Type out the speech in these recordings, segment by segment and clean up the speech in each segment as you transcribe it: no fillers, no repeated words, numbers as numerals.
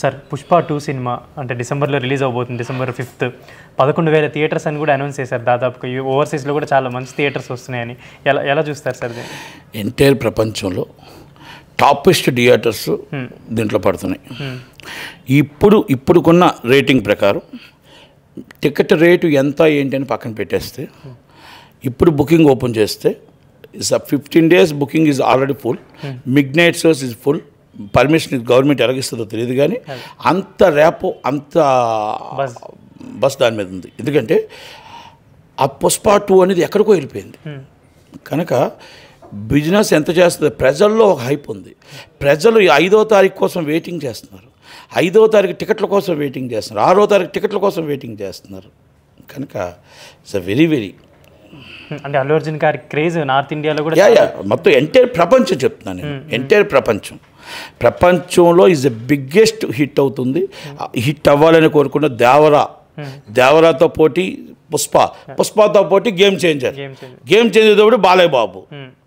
Sir Pushpa 2 cinema అంటే డిసెంబర్లో release అవబోతుంది. డిసెంబర్ 5th 11,000 థియేటర్స్ అని కూడా అనౌన్స్ చేశారు. దాదాపుగా ఓవర్సీస్లో కూడా చాలా మంచి థియేటర్స్ వస్తున్నాయని ఎలా చూస్తారు సార్? ఎంటైర్ ప్రపంచంలో టాపెస్ట్ థియేటర్స్ దీంట్లో పడుతున్నాయి. ఇప్పుడుకున్న రేటింగ్ ప్రకారం టికెట్ రేటు ఎంత ఏంటి అని పక్కన పెట్టేస్తే ఇప్పుడు బుకింగ్ ఓపెన్ చేస్తే 15 days booking is already full. Midnight shows is full. Permission government ఎలాగిస్తుందో తెలియదు కానీ అంత ర్యాపో అంత బస్ దాని మీద ఉంది. ఎందుకంటే ఆ పుష్ప 2 అనేది ఎక్కడికో వెళ్ళిపోయింది కనుక బిజినెస్ ఎంత చేస్తుందో ప్రజల్లో ఒక హైప్ ఉంది. ప్రజలు 5వ తారీఖు కోసం వెయిటింగ్ చేస్తున్నారు. 5వ తారీఖు టికెట్ల కోసం వెయిటింగ్ చేస్తున్నారు. 6వ తారీఖు టికెట్ల కోసం వెయిటింగ్ చేస్తున్నారు కనుక ఇట్స్ వెరీ అంటే అల్లు అర్జున్ గారి క్రేజ్ నార్త్ ఇండియాలో కూడా మొత్తం ఎంటైర్ ప్రపంచం చెప్తున్నాను నేను. ఎంటైర్ ప్రపంచంలో ఈజ్ ద బిగ్గెస్ట్ హిట్ అవుతుంది. హిట్ అవ్వాలని కోరుకున్న దేవరాతో పోటీ పుష్పతో పోటీ గేమ్ చేంజర్ తోటి బాలయ్య బాబు.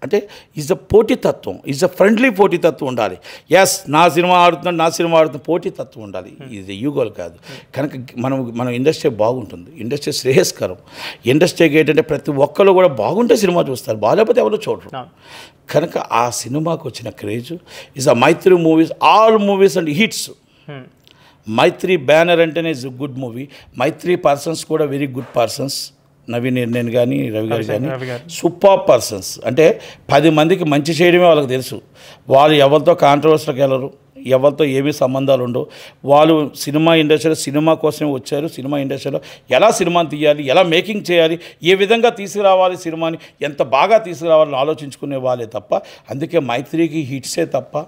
అంటే ఈజ్ అ పోటీతత్వం, ఈజ్ అ ఫ్రెండ్లీ పోటీతత్వం ఉండాలి. ఎస్ నా సినిమా ఆడుతున్న పోటీతత్వం ఉండాలి. ఇది యూగోల్ కాదు కనుక మన ఇండస్ట్రీ బాగుంటుంది. ఇండస్ట్రీ శ్రేయస్కరం. ఇండస్ట్రీకి ఏంటంటే ప్రతి ఒక్కరు కూడా బాగుంటే సినిమా చూస్తారు, బాగాలేకపోతే ఎవరు చూడరు. కనుక ఆ సినిమాకి వచ్చిన craze is a Mythri movies, all movies and hits. Mythri banner అంటేనే is good movie. Mythri persons కూడా వెరీ గుడ్ పర్సన్స్. నవీన్ నేను కానీ రవి గారు కానీ సూపర్ పర్సన్స్. అంటే 10 మందికి మంచి చేయడమే వాళ్ళకి తెలుసు. వాళ్ళు ఎవరితో కాంట్రవర్సీకి వెళ్ళరు, ఎవరితో ఏమీ సంబంధాలు ఉండవు. వాళ్ళు సినిమా కోసమే వచ్చారు. సినిమా ఇండస్ట్రీలో ఎలా సినిమాని తీయాలి, ఎలా మేకింగ్ చేయాలి, ఏ విధంగా తీసుకురావాలి, సినిమాని ఎంత బాగా తీసుకురావాలని ఆలోచించుకునే వాళ్ళే తప్ప అందుకే మైత్రికి హిట్సే తప్ప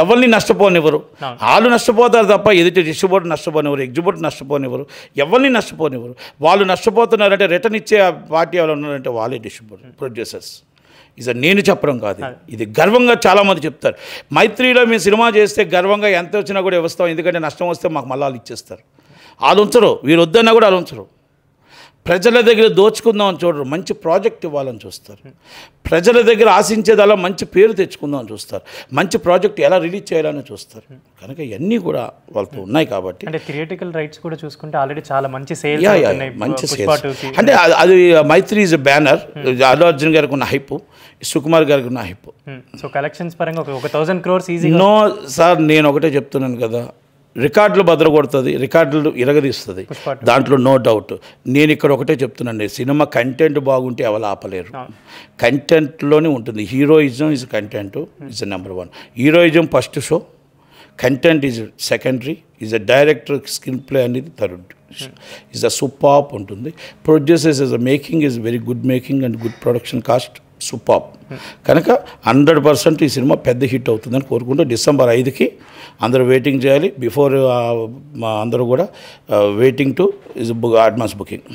ఎవరిని నష్టపోనివ్వరు. వాళ్ళు నష్టపోతారు తప్ప ఎదుటి డిస్ట్రిబ్యూటర్ నష్టపోనివ్వరు, ఎగ్జిబ్యూటర్ నష్టపోనివ్వరు, ఎవరిని నష్టపోనివ్వరు. వాళ్ళు నష్టపోతున్నారంటే రిటర్న్ ఇచ్చే పార్టీ ఎవరు ఉన్నారంటే వాళ్ళే డిస్ట్రిబ్యూటర్, ప్రొడ్యూసర్స్. నేను చెప్పడం కాదు, ఇది గర్వంగా చాలామంది చెప్తారు. మైత్రిలో మేము సినిమా చేస్తే గర్వంగా ఎంత వచ్చినా కూడా ఇస్తాం, ఎందుకంటే నష్టం వస్తే మాకు మళ్ళీ వాళ్ళు ఇచ్చేస్తారు. వాళ్ళు ఉంచరు, వీరు వద్దన్నా కూడా వాళ్ళు ఉంచరు. ప్రజల దగ్గర దోచుకుందామని చూడరు, మంచి ప్రాజెక్ట్ ఇవ్వాలని చూస్తారు. ప్రజల దగ్గర ఆశించేదలా మంచి పేరు తెచ్చుకుందామని చూస్తారు. మంచి ప్రాజెక్ట్ ఎలా రిలీజ్ చేయాలని చూస్తారు. కనుక ఇవన్నీ కూడా వాళ్ళతో ఉన్నాయి కాబట్టి అంటే థియేట్రికల్ రైట్స్ కూడా చూసుకుంటే ఆల్రెడీ చాలా మంచి సేల్ అంటే అది మైత్రి ఈజ్ బ్యానర్. అల్లు అర్జున్ గారికి ఉన్న హైప్, సుకుమార్ గారికి ఉన్న హైప్. సో కలెక్షన్స్ పరంగా 1,000 crores ఈజీ. నో సార్, నేను ఒకటే చెప్తున్నాను కదా, రికార్డులు బదలగొడుతుంది, రికార్డులు ఇరగదీస్తుంది, దాంట్లో నో డౌట్. నేను ఇక్కడ ఒకటే చెప్తున్నాను, సినిమా కంటెంట్ బాగుంటే ఎవరు ఆపలేరు. కంటెంట్లోనే ఉంటుంది. Heroism is content is number 1. Heroism first show, content is secondary, is a director screen play అనేది థర్డ్. ఈజ్ అ సూపర్ ఉంటుంది. Producers is a making is very good making and good production cost super. కనుక 100% ఈ cinema పెద్ద hit అవుతుందని కోరుకుంటూ December 5కి అందరూ waiting చేయాలి. బిఫోర్ అందరూ కూడా waiting to is advance booking.